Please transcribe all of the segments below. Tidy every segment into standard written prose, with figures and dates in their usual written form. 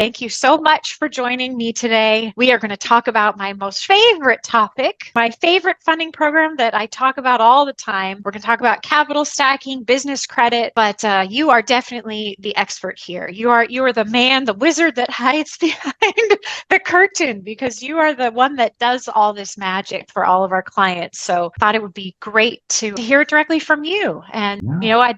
Thank you so much for joining me today. We are going to talk about my most favorite topic, my favorite funding program that I talk about all the time. We're going to talk about capital stacking, business credit, but you are definitely the expert here. You are the man, the wizard that hides behind the curtain, because you are the one that does all this magic for all of our clients. So I thought it would be great to hear it directly from you. And,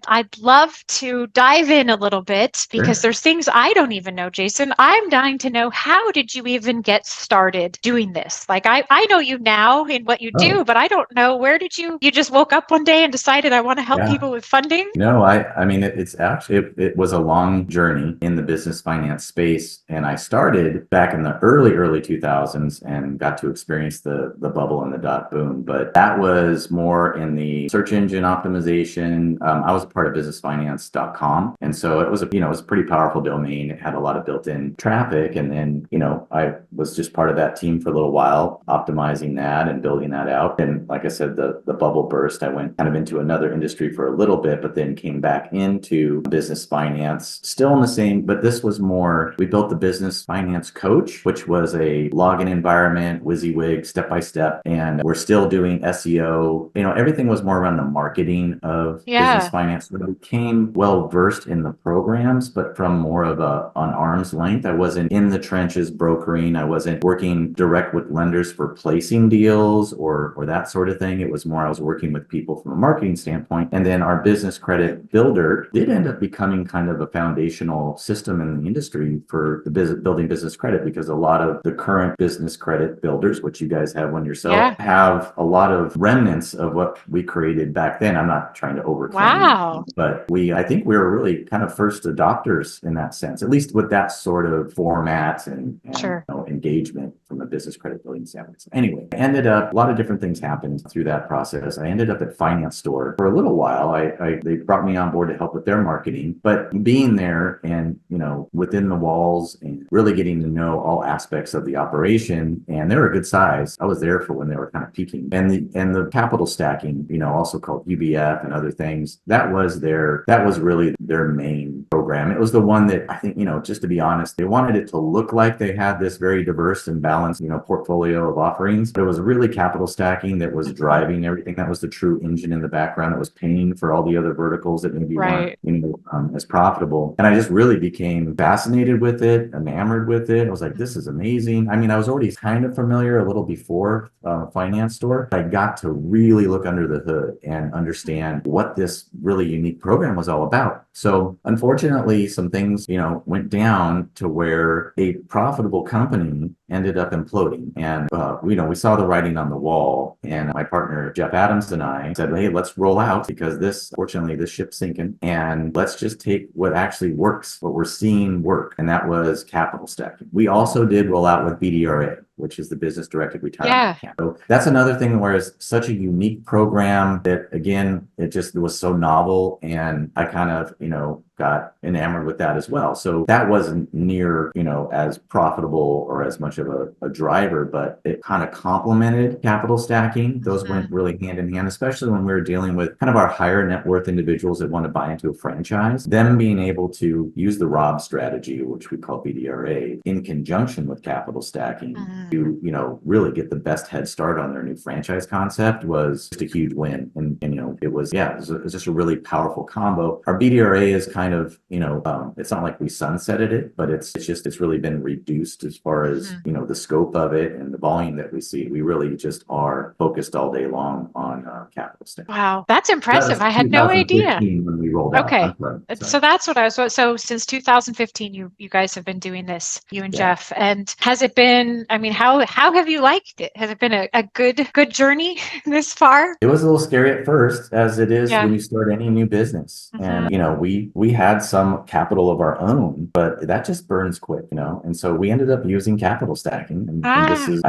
I'd love to dive in a little bit because Sure. there's things I don't even know, Jason. I'm dying to know, how did you even get started doing this? Like, I know you now in what you Oh, do, but I don't know, where did you just woke up one day and decided I want to help yeah. people with funding? No, I mean, it's actually, it was a long journey in the business finance space. And I started back in the early 2000s and got to experience the bubble and the dot boom. But that was more in the search engine optimization. I was a part of businessfinance.com. And so it was it was a pretty powerful domain. It had a lot of built-in traffic. And then, I was just part of that team for a little while, optimizing that and building that out. And like I said, the bubble burst. I went kind of into another industry for a little bit, but then came back into business finance, still in the same, but this was more, we built the business finance coach, which was a login environment, WYSIWYG, step by step. And we're still doing SEO. Everything was more around the marketing of business Yeah. finance. So I became well versed in the programs, but from more of an arm's length. I wasn't in the trenches brokering. I wasn't working direct with lenders for placing deals or that sort of thing. It was more, I was working with people from a marketing standpoint. And then our business credit builder did end up becoming kind of a foundational system in the industry for the building business credit, because a lot of the current business credit builders, which you guys have one yourself, Yeah. have a lot of remnants of what we created back then. I'm not trying to overclaim, Wow. but I think we were really kind of first adopters in that sense, at least with that sort of format and Sure. engagement from a business credit building standpoint. So anyway, ended up, a lot of different things happened through that process. I ended up at Finance Store for a little while. They brought me on board to help with their marketing, but being there and, within the walls and really getting to know all aspects of the operation, and they were a good size. I was there for when they were kind of peaking, and the capital stacking, also called UBF and other things. That was really their main program. It was the one that I think, just to be honest, they wanted it to look like they had this very diverse and balanced, portfolio of offerings, but it was really capital stacking that was driving everything. That was the true engine in the background that was paying for all the other verticals that maybe weren't, Right. as profitable. And I just really became fascinated with it, enamored with it. I was like, this is amazing. I mean, I was already kind of familiar a little before Finance Store. I got to really look under the hood and understand what this really unique program was all about. So unfortunately, some things, went down to where a profitable company ended up imploding. And, we saw the writing on the wall. And my partner, Jeff Adams, and I said, hey, let's roll out, because fortunately, this ship's sinking. And let's just take what actually works, what we're seeing work. And that was capital stacking. We also did roll out with BDRA, which is the business directed retirement Yeah. account. So that's another thing where it's such a unique program that, again, it just was so novel. And I kind of, got enamored with that as well. So that wasn't near, as profitable or as much of a driver, but it kind of complemented capital stacking. Those went really hand in hand, especially when we were dealing with kind of our higher net worth individuals that want to buy into a franchise. Them being able to use the ROB strategy, which we call BDRA, in conjunction with capital stacking to, really get the best head start on their new franchise concept was just a huge win. And it was just a really powerful combo. Our BDRA is kind of, it's not like we sunsetted it, but it's really been reduced as far as, the scope of it and the volume that we see. We really just are focused all day long on capital stack. Wow, that's That impressive. was I had no idea. 2015 when we rolled out. Okay. I'm sorry. So that's what I was. So since 2015, you guys have been doing this, you and Yeah. Jeff. And has it been, I mean, how have you liked it? Has it been a good journey this far? It was a little scary at first, as it is Yeah. when you start any new business. And, Hmm. we had some capital of our own, but that just burns quick, And so we ended up using capital stacking. And this Ah, is,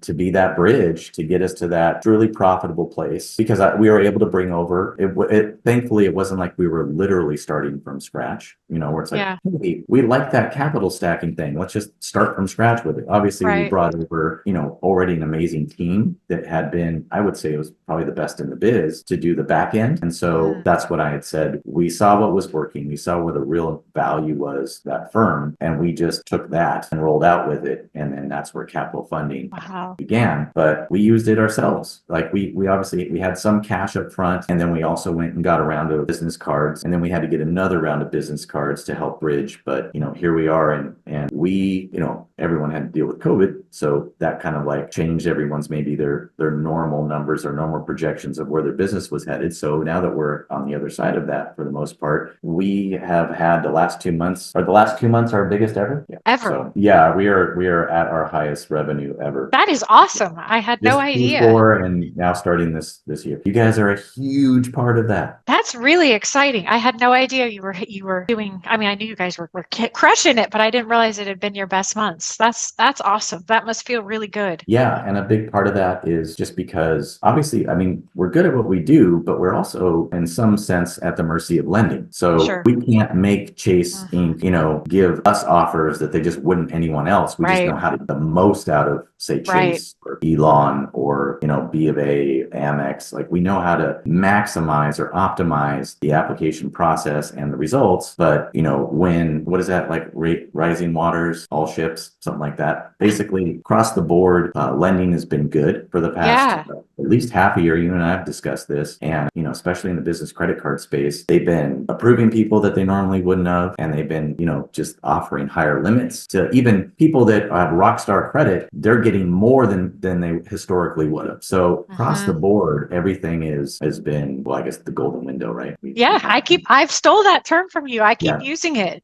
to be that bridge to get us to that truly profitable place, because we were able to bring over it. Thankfully, it wasn't like we were literally starting from scratch, where it's like, yeah. hey, we like that capital stacking thing. Let's just start from scratch with it. Obviously, we Right. brought over, already an amazing team that had been, I would say it was probably the best in the biz to do the back end. And so that's what I had said. We saw what was working. We saw where the real value was, that firm, and we just took that and rolled out with it. And then that's where capital funding began. But we used it ourselves. Like we obviously we had some cash up front, and then we also went and got a round of business cards, and then we had to get another round of business cards to help bridge. But here we are, and we, everyone had to deal with COVID, so that kind of like changed everyone's maybe their normal numbers or normal projections of where their business was headed. So now that we're on the other side of that, for the most part, we have had the last 2 months. Are the last 2 months our biggest ever? Yeah. Ever. So yeah, we are at our highest revenue ever. That is awesome. I had no idea. Q4 and now starting this year. You guys are a huge part of that. That's really exciting. I had no idea you were doing. I mean, I knew you guys were crushing it, but I didn't realize it had been your best months. That's awesome. That must feel really good. Yeah, and a big part of that is just because obviously, I mean, we're good at what we do, but we're also in some sense at the mercy of lending. So we can't make Chase Inc., give us offers that they just wouldn't anyone else. We just know how to get the most out of, say, Chase or Elon or, B of A, Amex. Like we know how to maximize or optimize the application process and the results. But, what is that, like rising waters, all ships, something like that. Basically, across the board, lending has been good for the past at least half a year. You and I have discussed this. And, especially in the business credit card space, they've been approving people that they normally wouldn't have. And they've been, just offering higher limits to even people that have rock star credit. They're getting more than they historically would have. So across the board, everything has been, well, I guess the golden window, right? I've stole that term from you. I keep using it.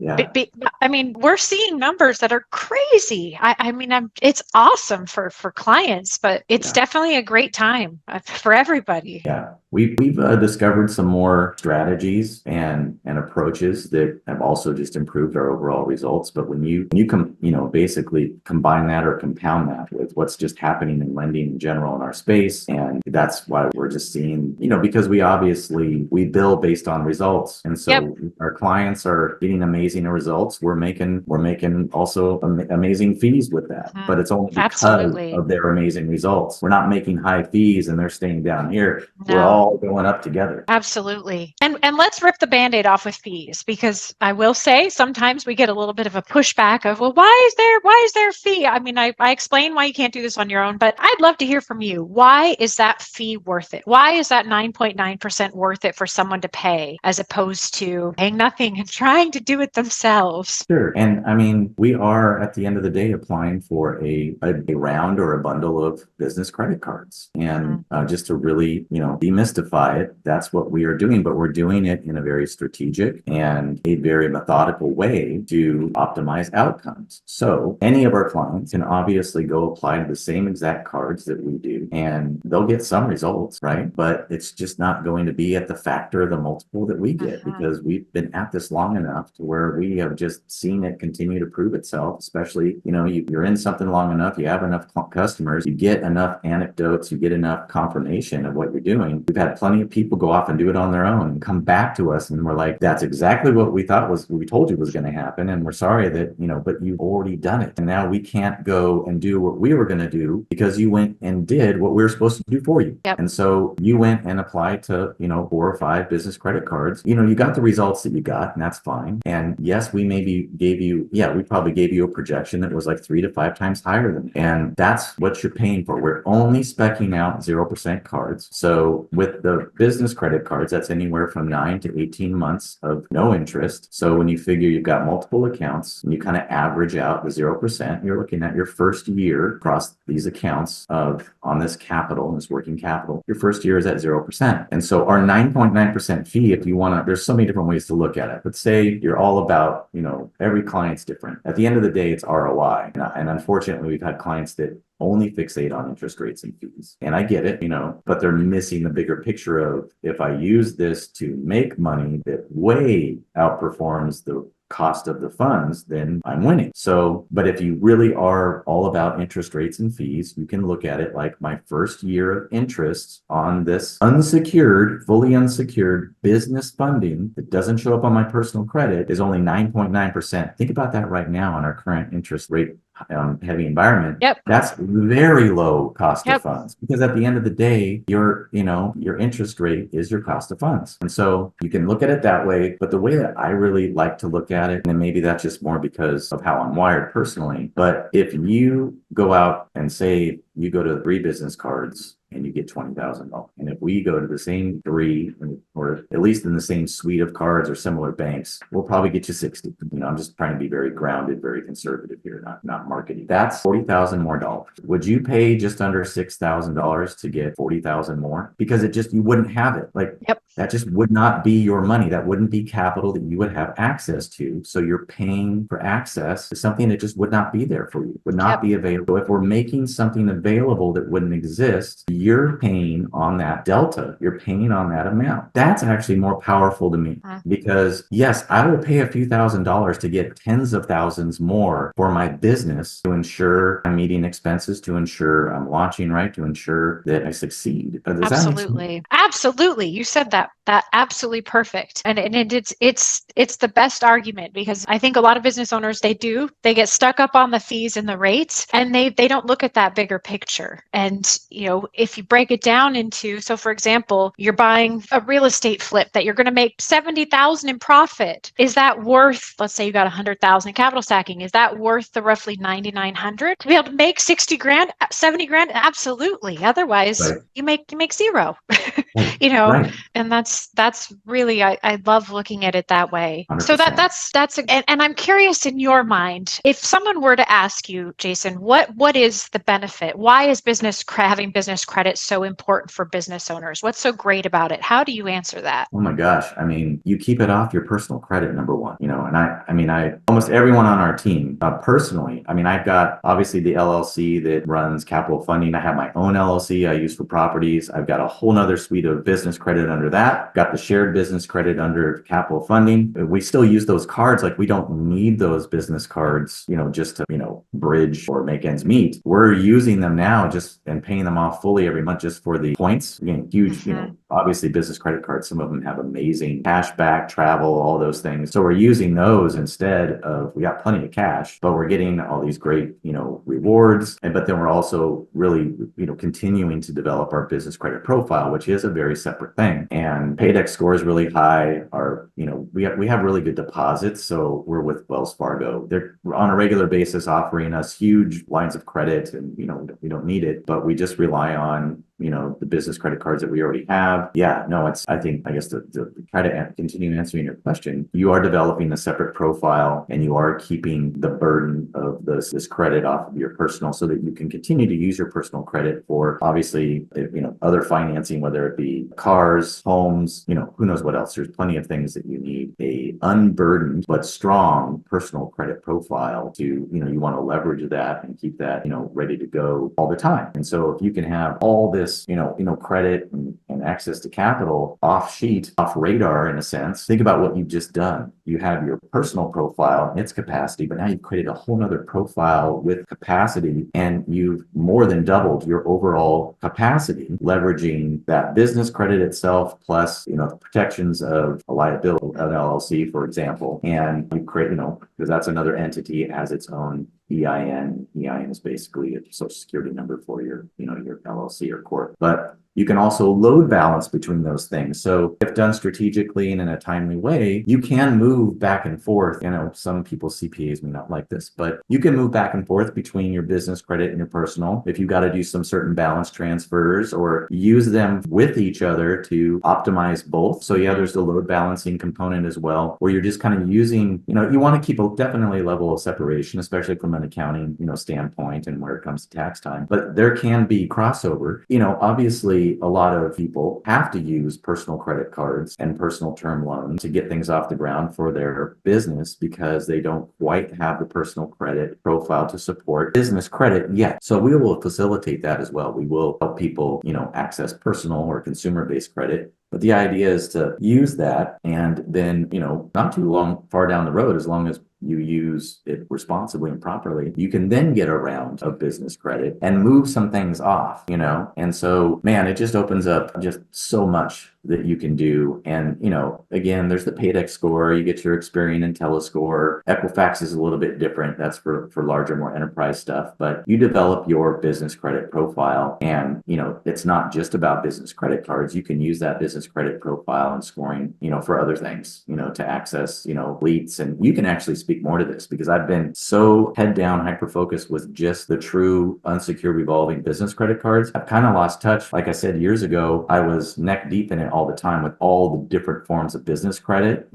I mean, we're seeing numbers that are crazy. I mean, it's awesome for clients, but it's definitely a great time for everybody. Yeah. We've discovered some more strategies and approaches that have also just improved our overall results. But when you basically combine that or compound that with what's just happening in lending in general in our space, and that's why we're just seeing, because we bill based on results, and so our clients are getting amazing results. We're making also amazing fees with that, but it's only because of their amazing results. We're not making high fees and they're staying down here. We're all going up together. Absolutely. And let's rip the Band-Aid off with fees, because I will say sometimes we get a little bit of a pushback of, well, why is there a fee? I mean, I explain why you can't do this on your own, but I'd love to hear from you. Why is that fee worth it? Why is that 9.9% worth it for someone to pay as opposed to paying nothing and trying to do it themselves? Sure. And I mean, we are at the end of the day applying for a round or a bundle of business credit cards. And just to really, demystify it, that's what we are doing, but we're doing it in a very strategic and a very methodical way to optimize outcomes. So any of our clients can obviously go apply to the same exact cards that we do, and they'll get some results, right? But it's just not going to be at the factor of the multiple that we get, because we've been at this long enough to where we have just seen it continue to prove itself. Especially, you're in something long enough, you have enough customers, you get enough anecdotes, you get enough confirmation of what you're doing. We've had plenty of people go off and do it on their own and come back to us, and we're like, that's exactly what we told you was going to happen, and we're sorry that, but you've already done it, and now we can't go and do what we were going to do because you went and did what we were supposed to do for you. And so you went and applied to 4 or 5 business credit cards. You got the results that you got, and that's fine. And yes, we probably gave you a projection that was like 3 to 5 times higher than that. And that's what you're paying for. We're only speccing out 0% cards. So with the business credit cards, that's anywhere from 9 to 18 months of no interest. So when you figure you've got multiple accounts and you kind of average out the 0%, you're looking at your first year across these accounts on this capital, this working capital, your first year is at 0%. And so our 9.9% fee, if you want to, there's so many different ways to look at it. But say you're all about, every client's different. At the end of the day, it's ROI. And unfortunately, we've had clients that only fixate on interest rates and fees. And I get it, but they're missing the bigger picture of, if I use this to make money that way outperforms the cost of the funds, then I'm winning. So, but if you really are all about interest rates and fees, you can look at it like my first year of interest on this fully unsecured business funding that doesn't show up on my personal credit is only 9.9%. Think about that right now on our current interest rate heavy environment, Yep. that's very low cost Yep. of funds, because at the end of the day, your interest rate is your cost of funds. And so you can look at it that way. But the way that I really like to look at it, and maybe that's just more because of how I'm wired personally, but if you go out and say you go to 3 business cards and you get $20,000. And if we go to the same 3, or at least in the same suite of cards or similar banks, we'll probably get you 60. I'm just trying to be very grounded, very conservative here, not marketing. That's $40,000 more dollars. Would you pay just under $6,000 to get 40,000 more? Because you wouldn't have it. Like, Yep. that just would not be your money. That wouldn't be capital that you would have access to. So you're paying for access to something that just would not be there for you, would not be available. If we're making something available that wouldn't exist, you're paying on that delta. You're paying on that amount. That's actually more powerful to me, because yes, I will pay a few $1,000s to get tens of thousands more for my business, to ensure I'm meeting expenses, to ensure I'm launching right, to ensure that I succeed. Does that make sense? Absolutely. Absolutely. You said that absolutely perfect. And it's the best argument, because I think a lot of business owners, they get stuck up on the fees and the rates, and they don't look at that bigger picture. And if you break it down into, so for example, you're buying a real estate flip that you're going to make 70,000 in profit. Is that worth, let's say you got 100,000 capital stacking, is that worth the roughly 9,900 to be able to make 60 grand, 70 grand? Absolutely. Otherwise, Right. you make zero. Right. And that's really, I love looking at it that way. 100%. So and I'm curious, in your mind, if someone were to ask you, Jason, what is the benefit? Why is having business credit so important for business owners? What's so great about it? How do you answer that? Oh my gosh. I mean, you keep it off your personal credit, number one, and I almost everyone on our team, personally, I've got obviously the LLC that runs capital funding. I have my own LLC I use for properties. I've got a whole nother suite of business credit under that. Got the shared business credit under capital funding. We still use those cards. Like, we don't need those business cards, just to, bridge or make ends meet. We're using them now and paying them off fully every month just for the points. Again, huge, obviously business credit cards, some of them have amazing cash back, travel, all those things. So we're using those instead of, we got plenty of cash, but we're getting all these great, rewards. But then we're also really, continuing to develop our business credit profile, which is a very separate thing. And Paydex score is really high. We have really good deposits. So we're with Wells Fargo. They're on a regular basis offering us huge lines of credit, and we don't need it, but we just rely on the business credit cards that we already have. Yeah, no, I guess to try to continue answering your question, you are developing a separate profile, and you are keeping the burden of this credit off of your personal, so that you can continue to use your personal credit for, obviously, other financing, whether it be cars, homes, who knows what else. There's plenty of things that you need a unburdened but strong personal credit profile to, you want to leverage that and keep that, ready to go all the time. And so if you can have all this, credit and access to capital off radar, in a sense, think about what you've just done. You have your personal profile and its capacity, but now you've created a whole nother profile with capacity, and you've more than doubled your overall capacity, leveraging that business credit itself, plus, the protections of a liability, an LLC, for example. And you create, because that's another entity, it has its own EIN. EIN is basically a social security number for your LLC or corp. But you can also load balance between those things. So if done strategically and in a timely way, you can move back and forth. Some people, CPAs, may not like this, but you can move back and forth between your business credit and your personal. If you've got to do some certain balance transfers, or use them with each other to optimize both. So yeah, there's the load balancing component as well, where you're just kind of using, you want to keep a definitely level of separation, especially from an accounting, standpoint, and where it comes to tax time. But there can be crossover. Obviously, a lot of people have to use personal credit cards and personal term loans to get things off the ground for their business, because they don't quite have the personal credit profile to support business credit yet. So we will facilitate that as well. We will help people, access personal or consumer-based credit. But the idea is to use that, and then, not too far down the road, as long as you use it responsibly and properly, you can then get a round of business credit and move some things off, And so, man, it just opens up just so much that you can do. And, again, there's the Paydex score, you get your Experian and Telescore. Equifax is a little bit different. That's for larger, more enterprise stuff. But you develop your business credit profile, and, it's not just about business credit cards. You can use that business credit profile and scoring, for other things, to access, leads. And you can actually speak more to this because I've been so head down, hyper focused with just the true unsecured revolving business credit cards. I've kind of lost touch. Like I said, years ago, I was neck deep in it all the time with all the different forms of business credit,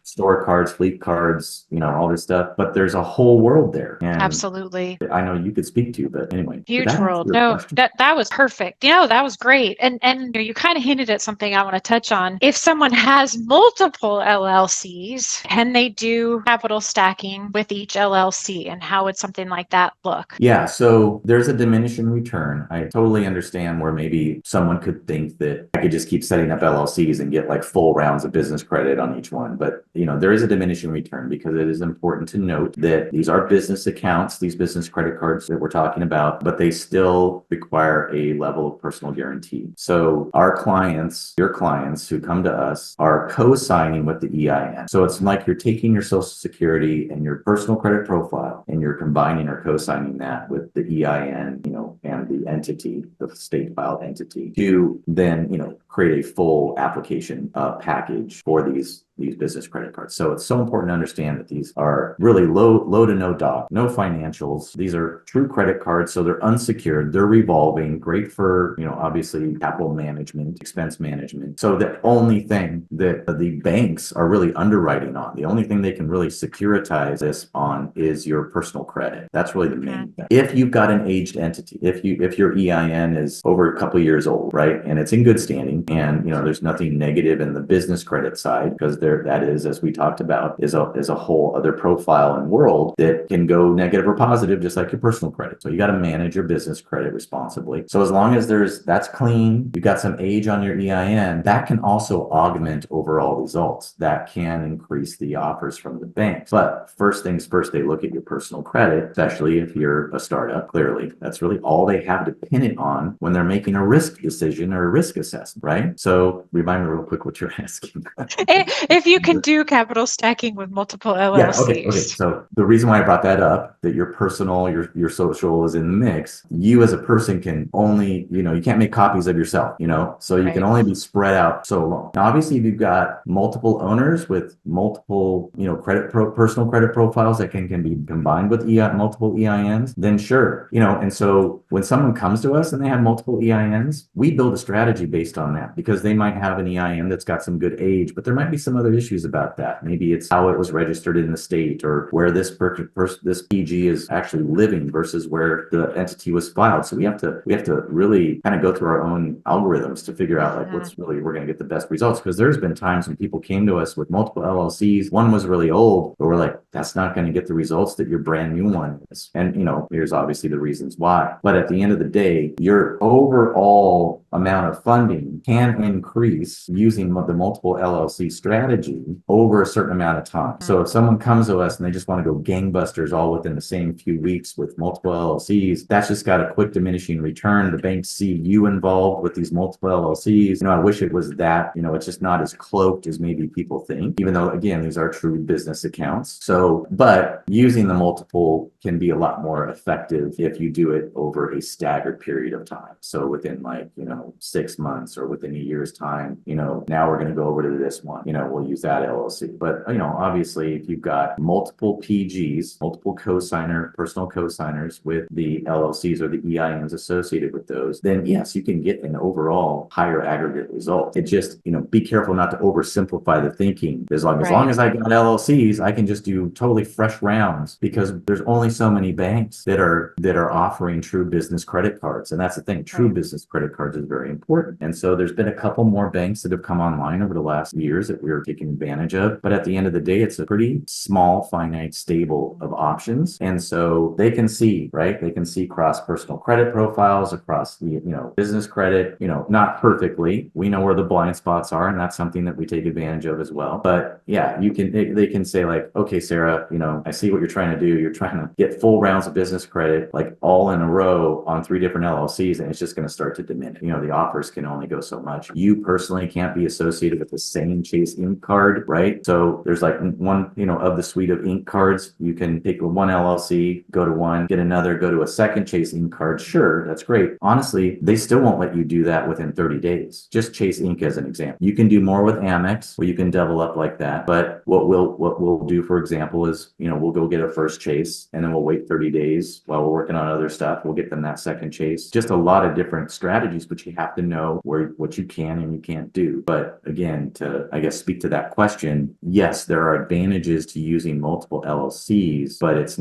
store cards, fleet cards, all this stuff. But there's a whole world there. And Absolutely. I know you could speak to, but anyway. Huge world. No, that was perfect. That was great. And you kind of hinted at something I want to touch on. If someone has multiple LLCs, can they do capital stacking with each LLC, and how would something like that look? Yeah, so there's a diminishing return. I totally understand where maybe someone could think that I could just keep setting up LLCs and get like full rounds of business credit on each one. But, there is a diminishing return because it is important to note that these are business accounts, these business credit cards that we're talking about, but they still require a level of personal guarantee. So our clients, your clients who come to us, are co-signing with the EIN. So it's like you're taking your Social Security and your personal credit profile and you're combining or co-signing that with the EIN, and the entity, the state filed entity, to then, create a full application package for these business credit cards. So it's so important to understand that these are really low to no doc, no financials. These are true credit cards. So they're unsecured, they're revolving, great for, obviously capital management, expense management. So the only thing that the banks are really underwriting on, the only thing they can really securitize this on is your personal credit. That's really the main thing. If you've got an aged entity, if your EIN is over a couple of years old, right, and it's in good standing, and there's nothing negative in the business credit side, because that is, as we talked about, is a whole other profile and world that can go negative or positive, just like your personal credit. So you got to manage your business credit responsibly. So as long as that's clean, you got some age on your EIN, that can also augment overall results. That can increase the offers from the banks. But first things first, they look at your personal credit, especially if you're a startup. Clearly, that's really all they have to pin it on when they're making a risk decision or a risk assessment, right? So remind me real quick what you're asking. If you can do capital stacking with multiple LLCs. Yeah, okay. So the reason why I brought that up, that your personal, your social is in the mix, you as a person can only, you can't make copies of yourself, so you can only be spread out so long. Now, obviously, if you've got multiple owners with multiple, personal credit profiles that can be combined with multiple EINs, then sure, and so when someone comes to us and they have multiple EINs, we build a strategy based on that, because they might have an EIN that's got some good age, but there might be some other issues about that. Maybe it's how it was registered in the state, or where this PG is actually living versus where the entity was filed. So we have to really kind of go through our own algorithms to figure out like we're going to get the best results. Because there's been times when people came to us with multiple LLCs. One was really old, but we're like, that's not going to get the results that your brand new one is. And here's obviously the reasons why. But at the end of the day, your overall amount of funding can increase using the multiple LLC strategy over a certain amount of time. So if someone comes to us and they just want to go gangbusters all within the same few weeks with multiple LLCs, that's just got a quick diminishing return. The banks see you involved with these multiple LLCs. I wish it was that, it's just not as cloaked as maybe people think, even though, again, these are true business accounts. So, but using the multiple can be a lot more effective if you do it over a staggered period of time. So within 6 months or within a year's time, now we're going to go over to this one, we'll use that LLC. But, obviously, if you've got multiple PGs, multiple personal co-signers with the LLCs or the EINs associated with those, then yes, you can get an overall higher aggregate result. It just, be careful not to oversimplify the thinking. As long as I got LLCs, I can just do totally fresh rounds, because there's only so many banks that are offering true business credit cards. And that's the thing, true business credit cards is very important. And so there's been a couple more banks that have come online over the last years that we're taking advantage of. But at the end of the day, it's a pretty small, finite stable of options. And so they can see, right? They can see cross personal credit profiles across the, business credit, not perfectly. We know where the blind spots are, and that's something that we take advantage of as well. But yeah, they can say like, okay, Sarah, I see what you're trying to do. You're trying to get full rounds of business credit, like all in a row on 3 different LLCs, and it's just going to start to diminish. the offers can only go so much. You personally can't be associated with the same Chase Ink card, right? So there's like one, of the suite of ink cards, you can take one LLC, go to one, get another, go to a second Chase Ink card. Sure, that's great. Honestly, they still won't let you do that within 30 days. Just Chase Ink as an example. You can do more with Amex, where you can double up like that. But what we'll do, for example, is, we'll go get a first Chase, and then we'll wait 30 days while we're working on other stuff. We'll get them that second Chase. Just a lot of different strategies, but you have to know what you can and you can't do. But again, to, I guess, speak to that question, yes, there are advantages to using multiple LLCs, but it's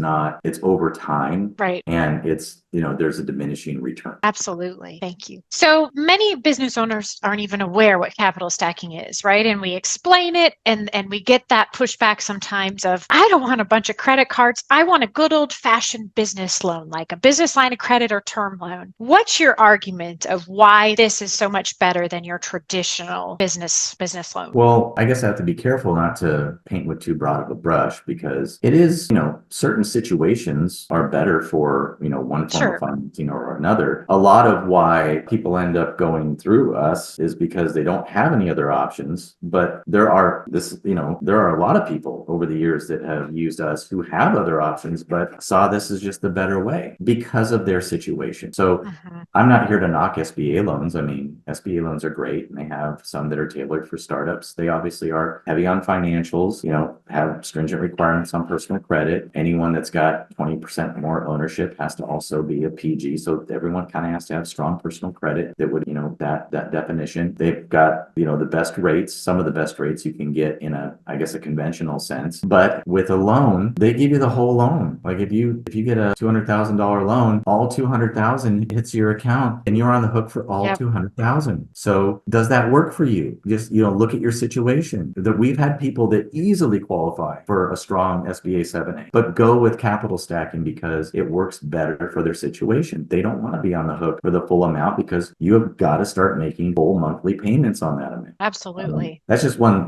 over time. Right. And it's, there's a diminishing return. Absolutely. Thank you. So many business owners aren't even aware what capital stacking is, right? And we explain it and we get that pushback sometimes of, I don't want a bunch of credit cards. I want a good old fashioned business loan, like a business line of credit or term loan. What's your argument of why this is so much better than your traditional business loan? Well, I guess I have to be careful not to paint with too broad of a brush, because it is, certain situations are better for, one form of financing or another. A lot of why people end up going through us is because they don't have any other options. But there are a lot of people over the years that have used us who have other options, but saw this as just the better way because of their situation. So I'm not here to knock SBA loans. I mean, SBA loans are great, and they have some that are tailored for startups. They obviously are heavy on financials, have stringent requirements on personal credit. Anyone that's got 20% more ownership has to also be a PG. So everyone kind of has to have strong personal credit that would, that definition. They've got, the best rates, some of the best rates you can get in a conventional sense. But with a loan, they give you the whole loan. Like if you get a $200,000 loan, all 200,000 hits your account and you're on the hook for all 200,000. So does that work for you? Just, look at your situation. That we've had people that easily qualify for a strong SBA 7A, but go with capital stacking because it works better for their situation. They don't want to be on the hook for the full amount because you have got to start making full monthly payments on that amount. Absolutely. That's just one,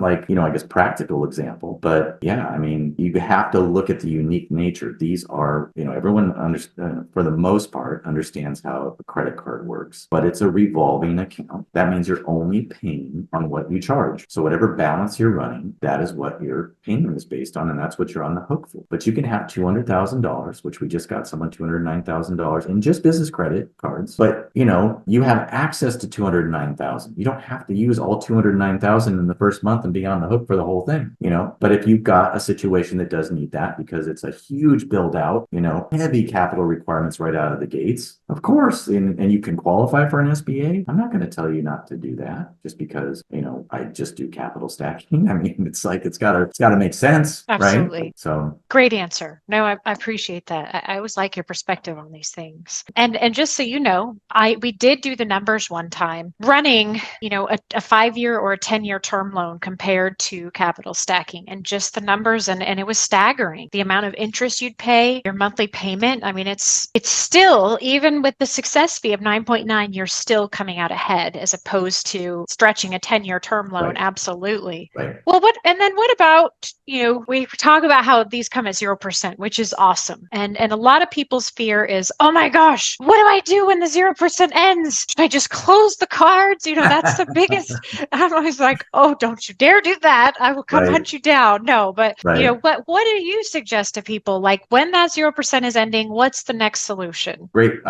practical example. But yeah, I mean, you have to look at the unique nature. These are, everyone for the most part understands how a credit card works, but it's a revolving account. That means you're only paying on what you charge. So whatever balance you're running, that is what your payment is based on, and that's what you're on the hook for. But you can have $200,000, which we just got someone $209,000 in just business credit cards. But you have access to $209,000. You don't have to use all $209,000 in the first month and be on the hook for the whole thing. But if you've got a situation that does need that because it's a huge build out, heavy capital requirements right out of the gates, of course, and you can qualify for an SBA. I'm not going to tell you not to do that just because I just do capital stacking. I mean, it's got to make sense. Absolutely. Right? So great answer. No, I appreciate that. I always like your perspective on these things. And just so you know, we did do the numbers one time, running, a 5-year or a 10-year term loan compared to capital stacking, and just the numbers, and it was staggering. The amount of interest you'd pay, your monthly payment. I mean, it's still, even with the success fee of 9.9, you're still coming out ahead as opposed to stretching a 10-year term loan. Right. Absolutely. Right. Well, what about, we talk about how these come at 0%, which is awesome. And a lot of people's fear is, oh my gosh, what do I do when the 0% ends? Should I just close the cards? That's the biggest. I'm always like, oh, don't you dare do that. I will come hunt you down. No, but what do you suggest to people? Like when that 0% is ending, what's the next solution? Great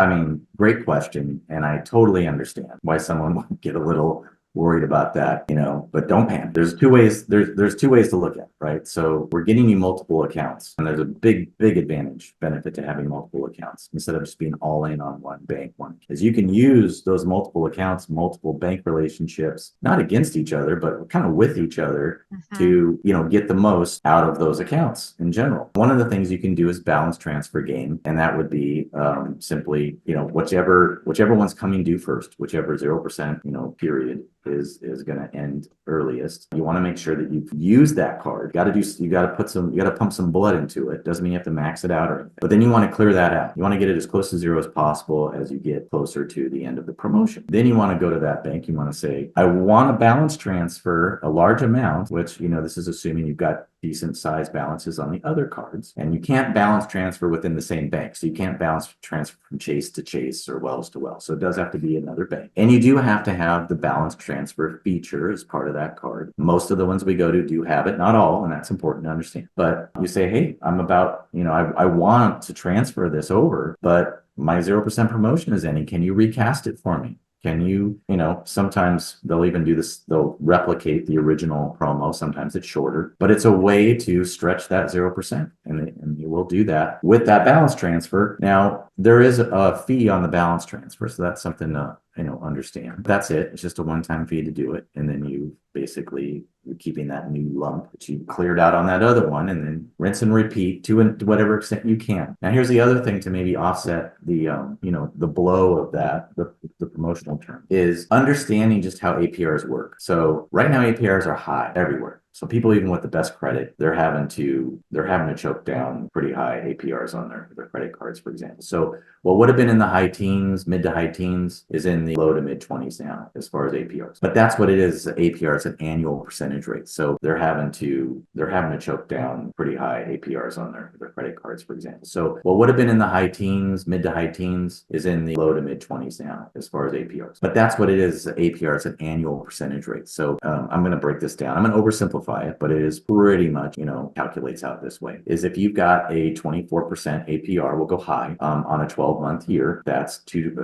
question. And I totally understand why someone would get a little worried about that, but don't panic. There's two ways to look at it, right? So we're getting you multiple accounts, and there's a big benefit to having multiple accounts instead of just being all in on one bank. Is you can use those multiple accounts, multiple bank relationships, not against each other, but kind of with each other to, get the most out of those accounts in general. One of the things you can do is balance transfer game. And that would be simply, whichever one's coming due first, whichever 0%, period is going to end earliest. You want to make sure that you've used that card. You got to pump some blood into it. Doesn't mean you have to max it out or anything. But then you want to clear that out. You want to get it as close to zero as possible as you get closer to the end of the promotion. Then you want to go to that bank. You want to say, I want to balance transfer a large amount, which, this is assuming you've got decent size balances on the other cards. And you can't balance transfer within the same bank. So you can't balance transfer from Chase to Chase or Wells to Wells. So it does have to be another bank. And you do have to have the balance transfer feature as part of that card. Most of the ones we go to do have it, not all, and that's important to understand. But you say, hey, I'm about, I want to transfer this over, but my 0% promotion is ending. Can you recast it for me? Can you, sometimes they'll even do this, they'll replicate the original promo. Sometimes it's shorter, but it's a way to stretch that 0%. And you will do that with that balance transfer. Now, there is a fee on the balance transfer. So that's something to, understand. That's it. It's just a one-time fee to do it. And then you're keeping that new lump that you cleared out on that other one, and then rinse and repeat to whatever extent you can. Now, here's the other thing to maybe offset the, the blow of that, the promotional term, is understanding just how APRs work. So right now, APRs are high everywhere. So people, even with the best credit, they're having to choke down pretty high APRs on their credit cards, for example. So what would have been in the high teens, mid to high teens, is in the low to mid 20s now as far as APRs. But that's what it is. APR is an annual percentage rate. So they're having to choke down pretty high APRs on their credit cards, for example. So what would have been in the high teens, mid to high teens, is in the low to mid 20s now as far as APRs. But that's what it is. APR is an annual percentage rate. So I'm going to break this down. I'm going to oversimplify it, but it is pretty much, calculates out this way. Is if you've got a 24% APR, will go high on a 12-month year, that's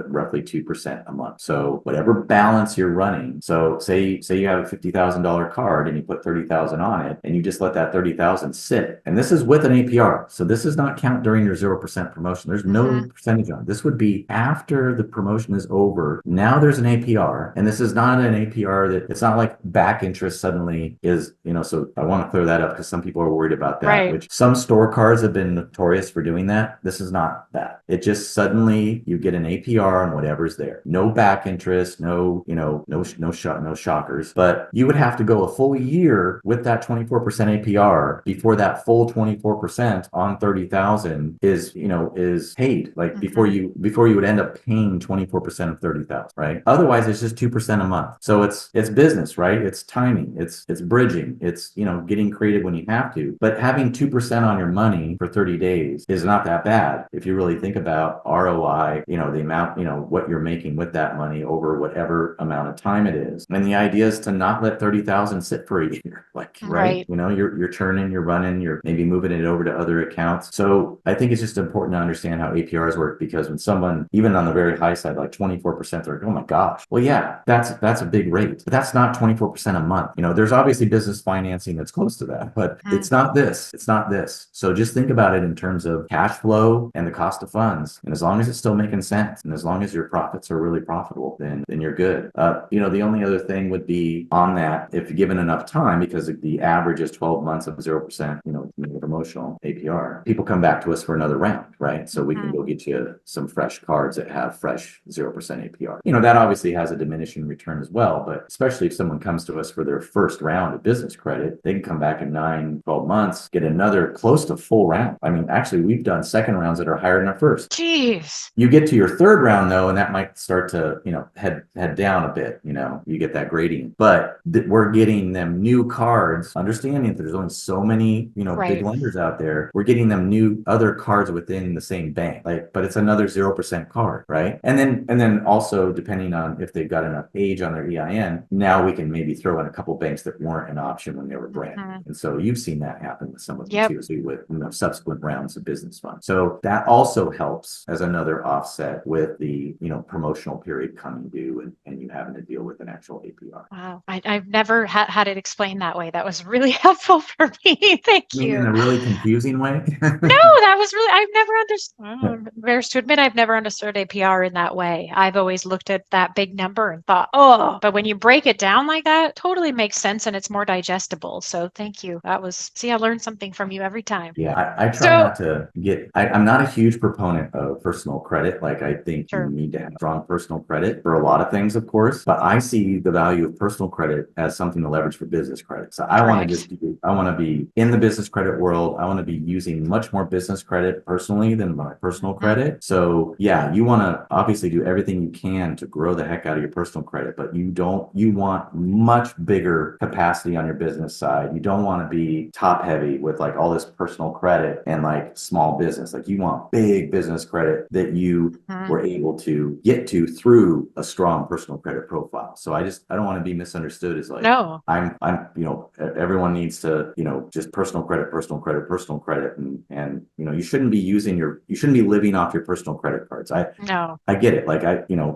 roughly 2% a month. So whatever balance you're running, so say you have a $50,000 card and you put 30,000 on it, and you just let that 30,000 sit, and this is with an APR. So this does not count during your 0% promotion. There's no percentage on it. This would be after the promotion is over. Now there's an APR, and this is not an APR that it's not like back interest suddenly is, so I want to clear that up because some people are worried about that, right. Which some store cards have been notorious for doing that. This is not that. It just suddenly you get an APR on whatever's there. No back interest, no shockers, but you would have to go a full year with that 24% APR before that full 24% on 30,000 is paid. Like before you would end up paying 24% of 30,000, right? Otherwise it's just 2% a month. So it's business, right? It's timing, it's bridging, it's getting creative when you have to. But having 2% on your money for 30 days is not that bad if you really think about ROI, the amount, what you're making with that money over whatever amount of time it is. And the idea is to not let 30,000 sit for a year, right? You're churning, you're running, you're maybe moving it over to other accounts. So I think it's just important to understand how APRs work, because when someone, even on the very high side, like 24%, they're like, oh my gosh. Well, yeah, that's a big rate, but that's not 24% a month. There's obviously business financing that's close to that, but it's not this. It's not this. So just think about it in terms of cash flow and the cost of funds. And as long as it's still making sense, and as long as your profits are really profitable, then you're good. The only other thing would be on that, if given enough time, because the average is 12 months of 0%, promotional APR, people come back to us for another round, right? So we can go get you some fresh cards that have fresh 0% APR. That obviously has a diminishing return as well, but especially if someone comes to us for their first round of business credit, they can come back in 9-12 months, get another close to full round. I mean, actually, we've done second rounds that are higher than our first. Jeez. You get to your third round though, and that might start to, head down a bit, you get that gradient. But we're getting them new cards, understanding that there's only so many, big lenders out there. We're getting them new other cards within the same bank, but it's another 0% card, right? And then also, depending on if they've got enough age on their EIN, now we can maybe throw in a couple banks that weren't an option when they were brand new. And so you've seen that happen with some of them too, so with subsequent rounds of business funds. So that also helps as another offset with the promotional period coming due and you having to deal with an actual APR. Wow, I've never had it explained that way. That was really helpful for me. Thank you. In a really confusing way? No, that was really, I've never understood. Embarrassed to admit, I've never understood APR in that way. I've always looked at that big number and thought, oh, but when you break it down like that, it totally makes sense and it's more digestible. digestible. So thank you. See, I learned something from you every time. Yeah, I try So not to I'm not a huge proponent of personal credit. Like, I think you sure. need to have strong personal credit for a lot of things, of course, but I see the value of personal credit as something to leverage for business credit. So Correct. I want to be in the business credit world. I want to be using much more business credit personally than my personal Mhm. credit. So yeah, you want to obviously do everything you can to grow the heck out of your personal credit, but you want much bigger capacity on your business side. You don't want to be top heavy with like all this personal credit and like small business. Like, you want big business credit that you Mhm. were able to get to through a strong personal credit profile. So I don't want to be misunderstood as like, No. everyone needs to, just personal credit, personal credit, personal credit. And, you shouldn't be you shouldn't be living off your personal credit cards. No. I get it. Like,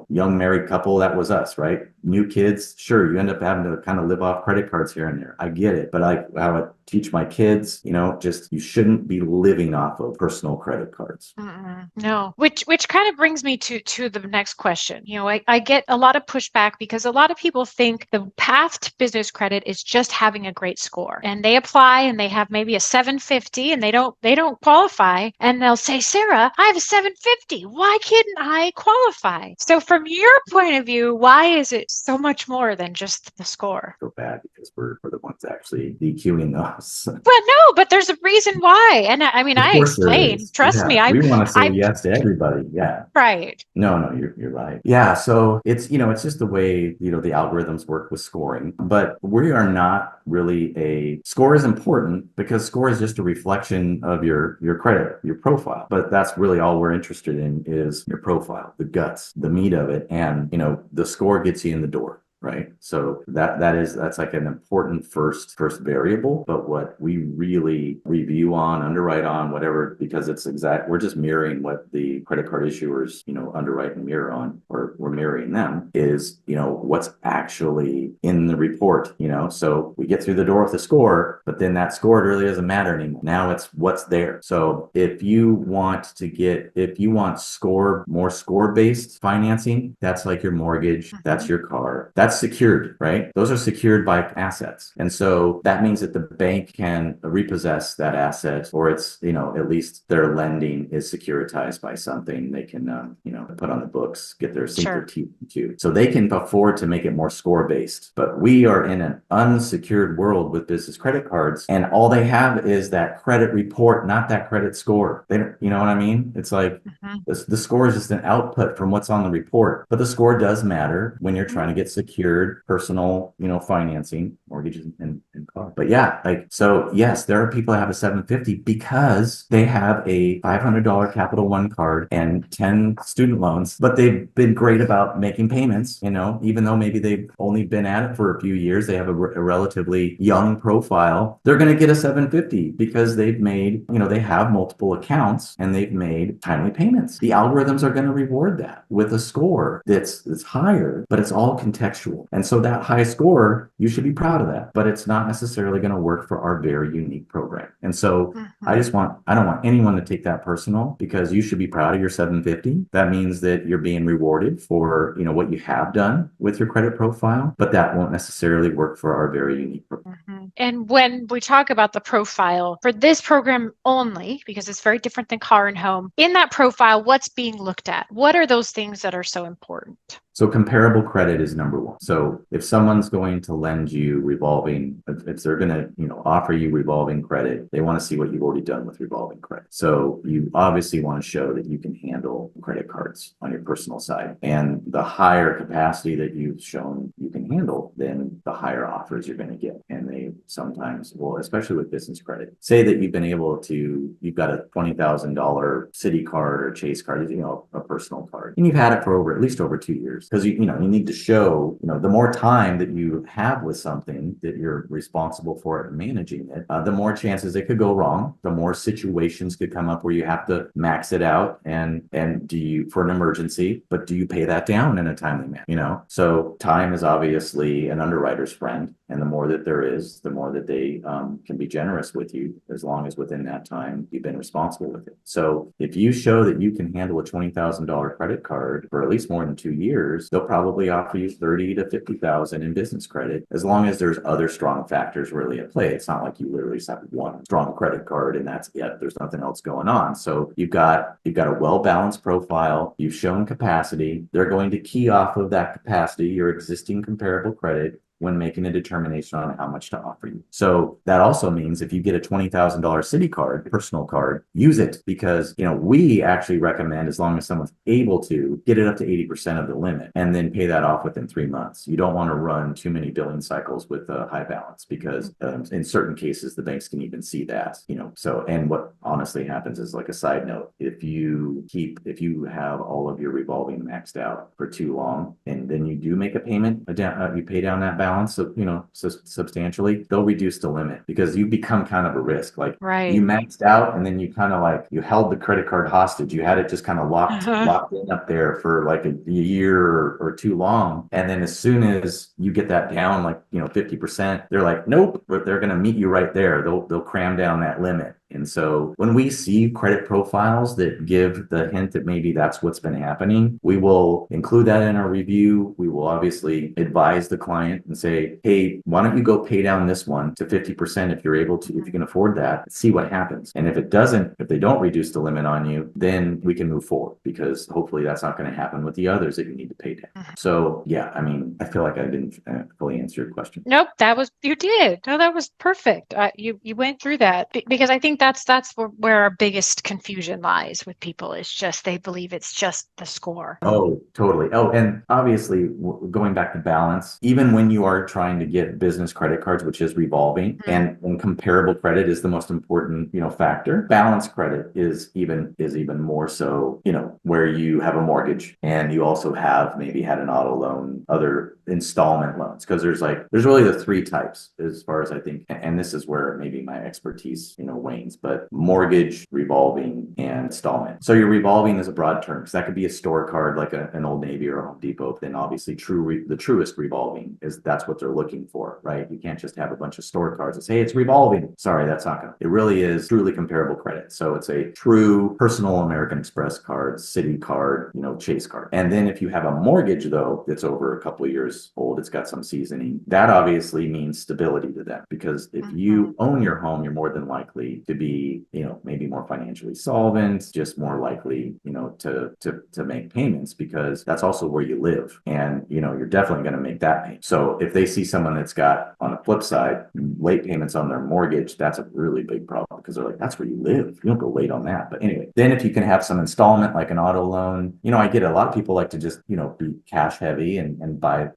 young married couple, that was us, right? New kids, sure, you end up having to kind of live off credit cards here and there. I get it. But I would teach my kids, just you shouldn't be living off of personal credit cards. No, which kind of brings me to the next question. I get a lot of pushback because a lot of people think the path to business credit is just having a great score, and they apply and they have maybe a 750 and they don't qualify, and they'll say, Sarah, I have a 750. Why couldn't I qualify? So from your point of view, why is it so much more than just the score? So bad because we're the ones actually DQing those. Well, no, but there's a reason why. And I mean, Of I course there explained, is. trust me, Yeah, we want to say I, yes to everybody. Yeah. right. No, you're right. Yeah, so it's just the way, the algorithms work with scoring. But we are not really score is important because score is just a reflection of your credit, your profile. But that's really all we're interested in is your profile, the guts, the meat of it. And, the score gets you in the door. Right. So that's like an important first variable. But what we really review on, underwrite on, whatever, because we're just mirroring what the credit card issuers, underwrite and mirror on, or we're mirroring them, is, what's actually in the report, So we get through the door with the score, but then that score really doesn't matter anymore. Now it's what's there. So if you want more score-based financing, that's like your mortgage, that's your car, that's secured, right? Those are secured by assets. And so that means that the bank can repossess that asset, or it's, at least their lending is securitized by something they can, put on the books, sink their Sure. teeth into. So they can afford to make it more score based. But we are in an unsecured world with business credit cards, and all they have is that credit report, not that credit score. They don't, you know what I mean? It's like, Mhm. the score is just an output from what's on the report, but the score does matter when you're trying to get secured personal, financing, mortgages and car. But yeah, so yes, there are people that have a 750 because they have a $500 Capital One card and 10 student loans, but they've been great about making payments, even though maybe they've only been at it for a few years, they have a relatively young profile. They're going to get a 750 because they have multiple accounts and they've made timely payments. The algorithms are going to reward that with a score that's higher, but it's all contextual. And so that high score, you should be proud of that, but it's not necessarily going to work for our very unique program. And so I don't want anyone to take that personal, because you should be proud of your 750. That means that you're being rewarded for, what you have done with your credit profile, but that won't necessarily work for our very unique program. And when we talk about the profile for this program only, because it's very different than car and home, in that profile, what's being looked at? What are those things that are so important? So comparable credit is number one. So if someone's going to lend you revolving, if they're going to, offer you revolving credit, they want to see what you've already done with revolving credit. So you obviously want to show that you can handle credit cards on your personal side. And the higher capacity that you've shown you can handle, then the higher offers you're going to get. And they sometimes, well, especially with business credit, say that you've got a $20,000 Citi card or Chase card, a personal card, and you've had it for at least over 2 years. Because you need to show, the more time that you have with something, that you're responsible for it and managing it, the more chances it could go wrong, the more situations could come up where you have to max it out and for an emergency, but do you pay that down in a timely manner? So time is obviously an underwriter's friend. And the more that there is, the more that they can be generous with you, as long as within that time you've been responsible with it. So if you show that you can handle a $20,000 credit card for at least more than 2 years, they'll probably offer you 30 to 50,000 in business credit, as long as there's other strong factors really at play. It's not like you literally just have one strong credit card and that's it. There's nothing else going on. So you've got a well-balanced profile. You've shown capacity. They're going to key off of that capacity, your existing comparable credit, when making a determination on how much to offer you. So that also means if you get a $20,000 Citi card, personal card, use it, because, we actually recommend, as long as someone's able to, get it up to 80% of the limit and then pay that off within 3 months. You don't want to run too many billing cycles with a high balance, because in certain cases, the banks can even see that, So, and what honestly happens is, like a side note, if you have all of your revolving maxed out for too long, and then you do make a payment, you pay down that balance, so substantially, they'll reduce the limit, because you become kind of a risk. Like, Right. you maxed out, and then you kind of like, you held the credit card hostage. You had it just kind of locked in up there for like a year or too long. And then as soon as you get that down, like 50%, they're like, nope, they're going to meet you right there. They'll cram down that limit. And so when we see credit profiles that give the hint that maybe that's what's been happening, we will include that in our review. We will obviously advise the client and say, hey, why don't you go pay down this one to 50% if you're able to, if you can afford that, see what happens. And if they don't reduce the limit on you, then we can move forward, because hopefully that's not going to happen with the others that you need to pay down. So yeah, I feel like I didn't fully answer your question. Nope, you did. No, that was perfect. You went through that, because I think that's where our biggest confusion lies with people, is just they believe it's just the score. Oh, totally. Oh, and obviously, going back to balance, even when you are trying to get business credit cards, which is revolving, and comparable credit is the most important, factor. Balance credit is even more so, where you have a mortgage and you also have maybe had an auto loan, other installment loans, because there's really the three types, as far as I think, and this is where maybe my expertise, wanes, but mortgage, revolving, and installment. So your revolving is a broad term, because that could be a store card like an Old Navy or a Home Depot. Then obviously the truest revolving that's what they're looking for, right? You can't just have a bunch of store cards that say, hey, it's revolving. Sorry, that's not gonna. It really is truly comparable credit. So it's a true personal American Express card, Citi card, Chase card. And then if you have a mortgage, though, that's over a couple of years old, it's got some seasoning, that obviously means stability to them, because if you own your home, you're more than likely to be, maybe more financially solvent, just more likely, to make payments, because that's also where you live, and you're definitely going to make that payment. So if they see someone that's got, on the flip side, late payments on their mortgage, that's a really big problem, because they're like, that's where you live, you don't go late on that. But anyway, then if you can have some installment, like an auto loan, I get a lot of people like to just be cash heavy and buy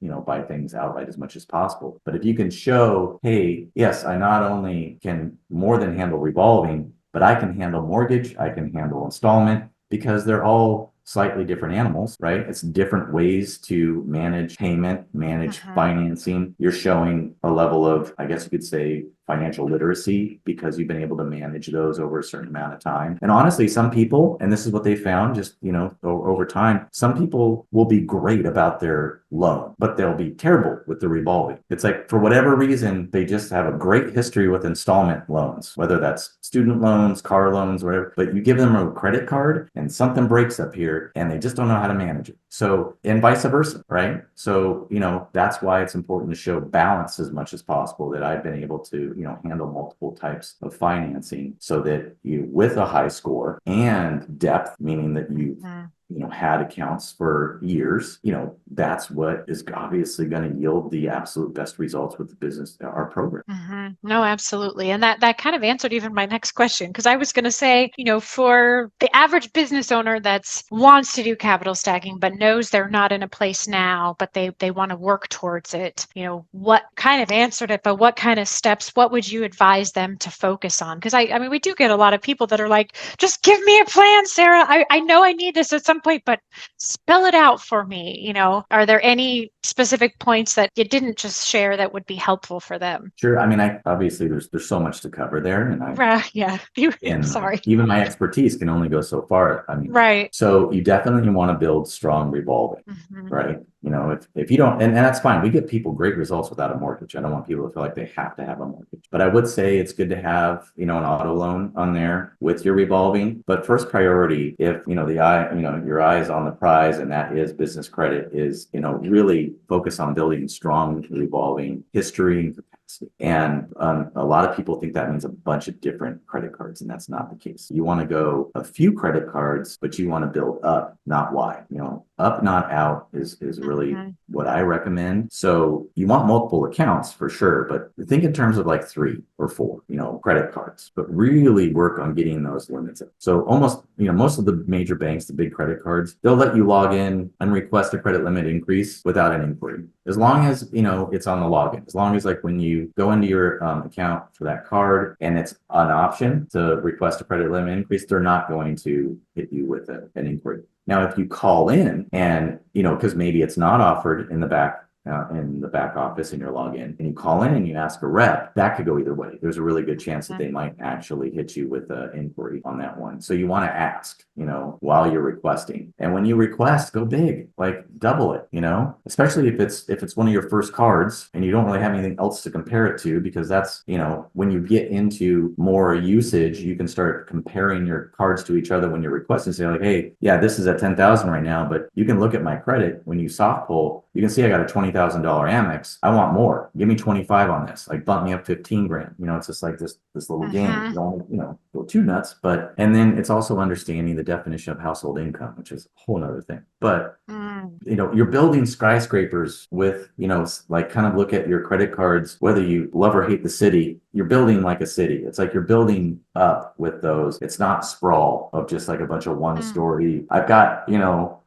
things outright as much as possible. But if you can show, hey, yes, I not only can more than handle revolving, but I can handle mortgage, I can handle installment, because they're all slightly different animals, right? It's different ways to manage payment, manage financing. You're showing a level of, I guess you could say, financial literacy, because you've been able to manage those over a certain amount of time. And honestly, some people, and this is what they found just, over time, some people will be great about their loan, but they'll be terrible with the revolving. It's like, for whatever reason, they just have a great history with installment loans, whether that's student loans, car loans, whatever, but you give them a credit card and something breaks up here and they just don't know how to manage it. So, and vice versa, right? So, that's why it's important to show balance as much as possible, that I've been able to, handle multiple types of financing, so that you, with a high score and depth, meaning that you had accounts for years, that's what is obviously going to yield the absolute best results with the business, our program. No, absolutely. And that kind of answered even my next question, because I was going to say, for the average business owner that's wants to do capital stacking, but knows they're not in a place now, but they want to work towards it, what kind of answered it, but what kind of steps, what would you advise them to focus on? Because I mean, we do get a lot of people that are like, just give me a plan, Sarah. I know I need this at some point, but spell it out for me. Are there any specific points that you didn't just share that would be helpful for them? Sure. I mean, obviously there's so much to cover there, and yeah. Sorry. Even my expertise can only go so far. I mean, right. So you definitely want to build strong revolving, right? if you don't, and that's fine. We get people great results without a mortgage. I don't want people to feel like they have to have a mortgage, but I would say it's good to have, an auto loan on there with your revolving. But first priority, if, your eye is on the prize, and that is business credit, is, really focus on building strong revolving history and capacity. And a lot of people think that means a bunch of different credit cards, and that's not the case. You want to go a few credit cards, but you want to build up, not wide. Up, not out is really what I recommend. So you want multiple accounts for sure, but think in terms of like 3 or 4, credit cards, but really work on getting those limits. So almost, most of the major banks, the big credit cards, they'll let you log in and request a credit limit increase without an inquiry. As long as, it's on the login, as long as like when you go into your account for that card and it's an option to request a credit limit increase, they're not going to hit you with an inquiry. Now, if you call in and, because maybe it's not offered in the back office in your login, and you call in and you ask a rep, that could go either way. There's a really good chance that they might actually hit you with an inquiry on that one. So you want to ask, while you're requesting. And when you request, go big, like double it, especially if it's one of your first cards and you don't really have anything else to compare it to, because that's, when you get into more usage, you can start comparing your cards to each other when you're requesting. Say like, hey, yeah, this is at 10,000 right now, but you can look at my credit. When you soft pull, you can see I got a $20,000 Amex. I want more. Give me 25 on this. Like bump me up 15 grand. It's just like this little game. You don't, go too nuts. And then it's also understanding the definition of household income, which is a whole other thing. But you're building skyscrapers with, like kind of look at your credit cards, whether you love or hate the city, you're building like a city. It's like you're building up with those. It's not sprawl of just like a bunch of one story. I've got,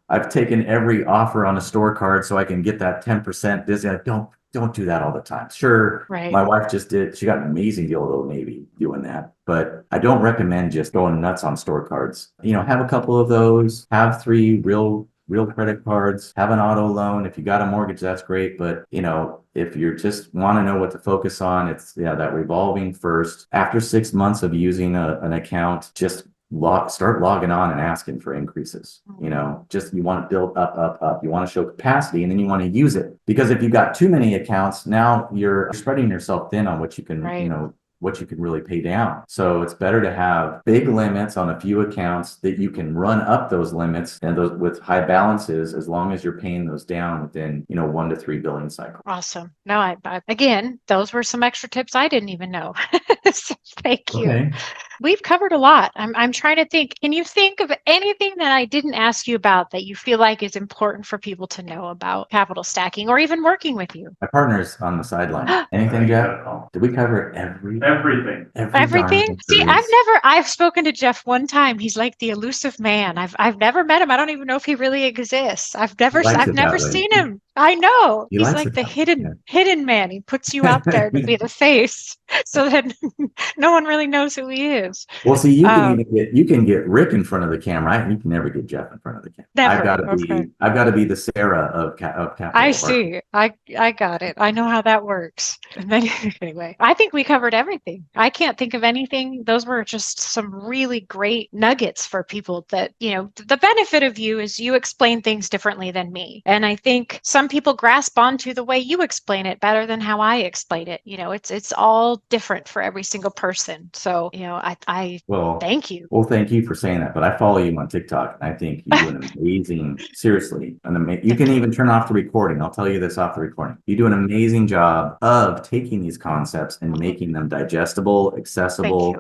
I've taken every offer on a store card so I can get that 10% discount. Don't do that all the time. Sure, Right. My wife just did. She got an amazing deal at Old Navy doing that. But I don't recommend just going nuts on store cards. Have a couple of those. Have 3 real credit cards. Have an auto loan. If you got a mortgage, that's great. But if you just want to know what to focus on, it's that revolving first. After 6 months of using an account, just start logging on and asking for increases. You want to build up. You want to show capacity, and then you want to use it, because if you've got too many accounts, now you're spreading yourself thin on what you can, what you can really pay down. So it's better to have big limits on a few accounts that you can run up those limits and those with high balances, as long as you're paying those down within 1 to 3 billing cycle. Awesome. No, I again, those were some extra tips I didn't even know. So thank you. Okay. We've covered a lot. I'm trying to think. Can you think of anything that I didn't ask you about that you feel like is important for people to know about capital stacking, or even working with you? My partner's on the sideline. Anything, Jeff? Did we cover everything? Everything? See, I've spoken to Jeff one time. He's like the elusive man. I've never met him. I don't even know if he really exists. I've never seen him. I know. He's like the hidden man. He puts you out there to be the face so that no one really knows who he is. Well, see, you can get Rick in front of the camera. You can never get Jeff in front of the camera. Never. I've got to be the Sarah of capital. I see. I got it. I know how that works. And then anyway, I think we covered everything. I can't think of anything. Those were just some really great nuggets for people that, the benefit of you is you explain things differently than me. And I think some people grasp onto the way you explain it better than how I explain it. It's all different for every single person. So, I thank you. Well, thank you for saying that. But I follow you on TikTok, and I think you do an amazing, seriously, you can even turn off the recording. I'll tell you this off the recording. You do an amazing job of taking these concepts and making them digestible, accessible,